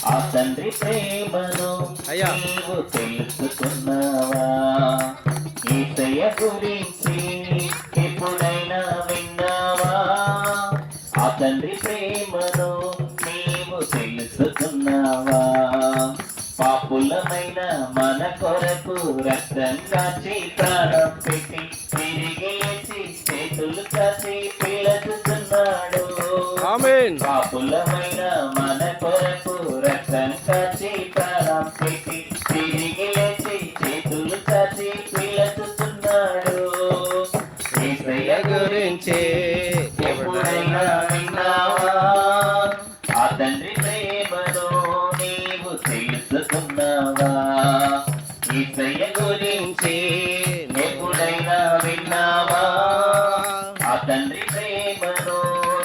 ఆ తండ్రి ప్రేమను నీవు తెలుసుకున్నావా? యేసయ్య గురించి ఎప్పుడైనా విన్నావా? ఆ తండ్రి ప్రేమను నీవు తెలుసుకున్నావా? పాపులమైన మన కొరకు రక్తం కాచి ప్రాణం పెట్టి తిరిగి చేతులు కాచి పిలుస్తున్నాడు. పాపులమైన మన కొరకు రక్తం కాచి ప్రాణం పెట్టి తిరిగి చేతులు కాచి పిలుస్తున్నాడు. యేసయ్య గురించి ఎప్పుడైనా విన్నావా? ఆ తండ్రి ప్రేమను నీవు తెలుసుకున్నావా? యేసయ్య గురించి ఎప్పుడైనా విన్నావా? ఆ తండ్రి ప్రేమను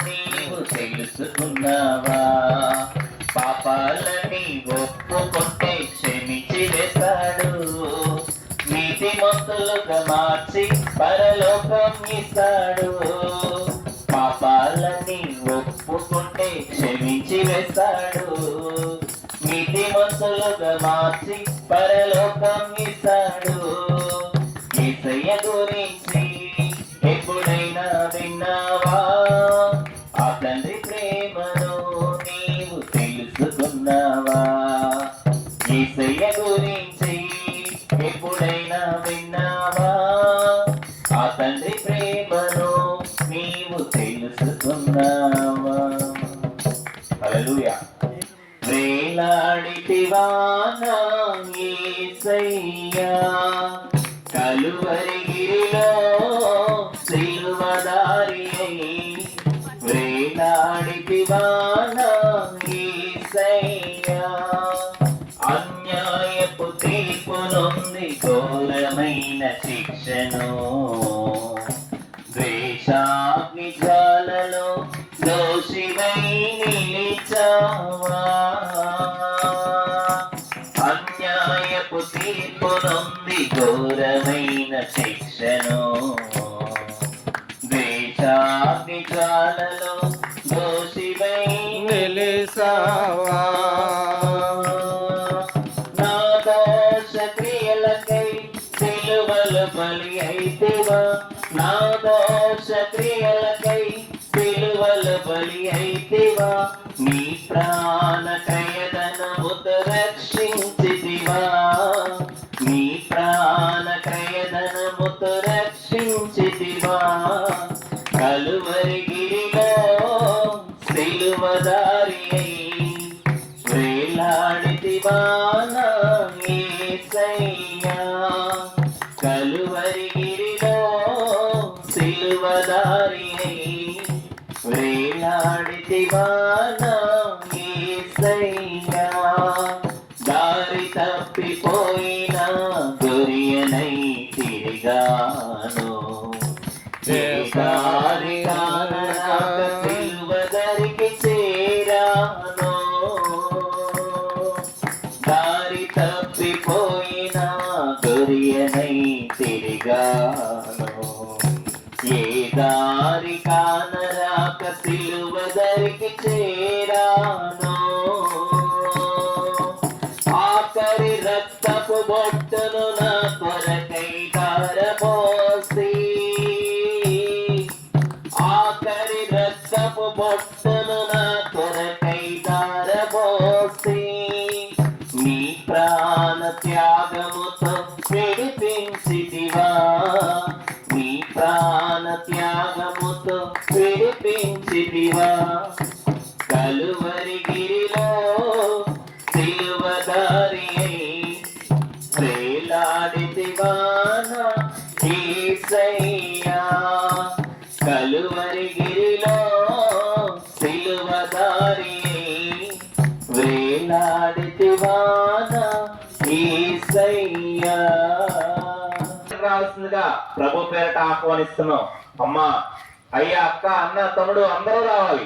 నీవు తెలుసుకున్నావా? పాపాలని ఒప్పుకుంటే క్షమించి వేస్తాడు. నీతిమంతులుగా మార్చి పరలోకం ఇస్తాడు. పాపాలని ఒప్పుకుంటే క్షమించి వేస్తాడు. నీతిమంతులుగా మార్చి పరలోకం ఇస్తాడు. యేసయ్య గురించి ఎప్పుడైనా విన్నావా? ఆ తండ్రి ప్రేమను నీవు తెలుసుకున్నావా? యేసయ్య గురించి ఎప్పుడైనా విన్నావా? ఆ తండ్రి ప్రేమను నీవు తెలుసుకున్నావా? హల్లెలూయా. వేలాడితివా నా యేసయ్యా, కలువరిగిరిలో సిలువదారి వేలాడితివా నా యేసయ్యా, అన్యాయపు తీర్పు నుండి ఘోరమైన శిక్షను ద్వేషాగ్ని జ్వాలలో దోషివై నిలిచావా? అన్యాయపు తీర్పు నుండి ఘోరమైన శిక్షను ద్వేషాగ్ని జ్వాలలో దోషివై నిలిచావా? నా దోష క్రియలకై సిలువలో బలి అయితివా? నా దోష క్రియలకై సిలువలో బలి అయితివా? నీ ప్రాణ క్రయధనముతో రక్షించితివా? నీ ప్రాణ క్రయధనముతో రక్షించితివా? కలువరిగిరిలో సిలువదారి వేలాడితివా నా యేసయ్యా, కలువరిగిరిలో సిలువదారి వేలాడితివా నా యేసయ్యా, దారి తప్పిపోయిన గొరియనై తిరిగాను. దారి కానరాక సిలువదరికి చేరాను. దారి తప్పిపోయిన గొరియనై తిరిగాను. ఏ దారి కానరాక సిలువదరికి చేరాను. ఆఖరి రక్తపు బొట్టును నా కొరకై ధారపోసి, ఆఖరి రక్తపు బొట్టును నా కొరకై ధారపోసి, నీ ప్రాణ త్యాగముతో విడిపించితివా? నీ ప్రాణ త్యాగముతో విడిపించితివా? కలువరిగిరిలో సిలువదారి వేలాడితివా నా యేసయ్యా, కలువరిగిరిలో సిలువదారి వేలాడితివా నా యేసయ్యా. రావాల్సిందిగా ప్రభు పేరట ఆహ్వానిస్తున్నాం. అమ్మా, అయ్యా, అక్క, అన్న, తమ్ముడు అందరూ రావాలి.